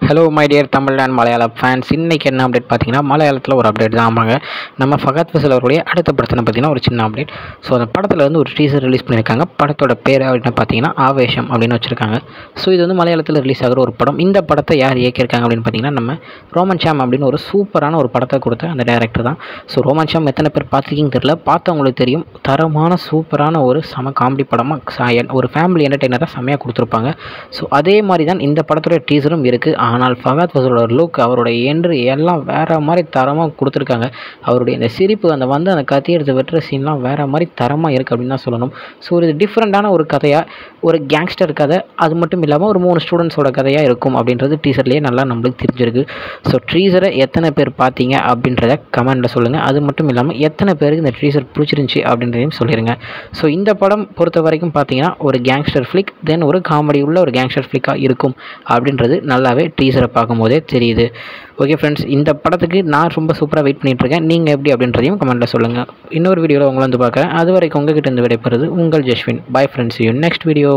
Hello my dear Tamil and Malayalam fans. இன்றைக்கி என்ன update பார்த்தீங்கன்னா, மலையாளத்தில் ஒரு அப்டேட் தான். ஆமாங்க, நம்ம ஃபகத் ஃபசில் அவருடைய அடுத்த படத்தில் பார்த்தீங்கன்னா ஒரு சின்ன அப்டேட். ஸோ அந்த படத்தில் வந்து ஒரு டீசர் ரிலீஸ் பண்ணியிருக்காங்க. படத்தோட பேர் அப்படின்னு பார்த்தீங்கன்னா ஆவேஷம் அப்படின்னு வச்சுருக்காங்க. ஸோ இது வந்து மலையாளத்தில் ரிலீஸ் ஆகிற ஒரு படம். இந்த படத்தை யார் இயக்கியிருக்காங்க அப்படின்னு பார்த்தீங்கன்னா, நம்ம ரோமன் ஷாம் அப்படின்னு ஒரு சூப்பரான ஒரு படத்தை கொடுத்த அந்த டேரக்டர் தான். ஸோ ரோமன் ஷாம் எத்தனை பேர் பார்த்துருக்கீங்கன்னு தெரியல, பார்த்தவங்களுக்கு தெரியும். தரமான சூப்பரான ஒரு செம காமெடி படமாக ஒரு ஃபேமிலி என்டர்டெய்னராக செம்மையாக கொடுத்துருப்பாங்க. ஸோ அதே மாதிரி தான் இந்த படத்துடைய டீசரும் இருக்குது. ஆனால் ஃபகத் ஃபசிலோட லுக், அவருடைய என்ட்ரி எல்லாம் வேறு மாதிரி தரமாக கொடுத்துருக்காங்க. அவருடைய இந்த சிரிப்பு, அந்த கத்தி எடுத்து வெட்டுற சீன்லாம் வேறு மாதிரி தரமாக இருக்குது அப்படின்னு தான் சொல்லணும். ஸோ ஒரு டிஃப்ரெண்ட்டான ஒரு கதையாக, ஒரு கேங்ஸ்டர் கதை, அது மட்டும் இல்லாமல் ஒரு 3 ஸ்டூடெண்ட்ஸோட கதையாக இருக்கும் அப்படின்றது டீசர்லேயே நல்லா நம்மளுக்கு தெரிஞ்சிருக்கு. ஸோ டீசரை எத்தனை பேர் பார்த்தீங்க அப்படின்றத கமெண்ட்டில் சொல்லுங்கள். அது மட்டும் இல்லாமல் எத்தனை பேருக்கு இந்த டீசர் பிடிச்சிருந்துச்சி அப்படின்றதையும் சொல்லிடுங்க. ஸோ இந்த படம் பொறுத்த வரைக்கும் பார்த்தீங்கன்னா ஒரு கேங்ஸ்டர் ஃப்ளிக், தென் ஒரு காமெடி உள்ள ஒரு கேங்ஸ்டர் ஃப்ளிக்காக இருக்கும் அப்படின்றது நல்லாவே டீசரை பார்க்கும்போதே தெரியுது. ஓகே ஃப்ரெண்ட்ஸ், இந்த படத்துக்கு நான் ரொம்ப சூப்பராக வெயிட் பண்ணிகிட்ருக்கேன். நீங்கள் எப்படி அப்படின்றதையும் கமெண்ட்டில் சொல்லுங்கள். இன்னொரு வீடியோவில் உங்களை வந்து பார்க்குறேன். அது வரைக்கும் உங்ககிட்ட இருந்து விடைபெறுது உங்கள் Jaswin. Bye friends, you next video.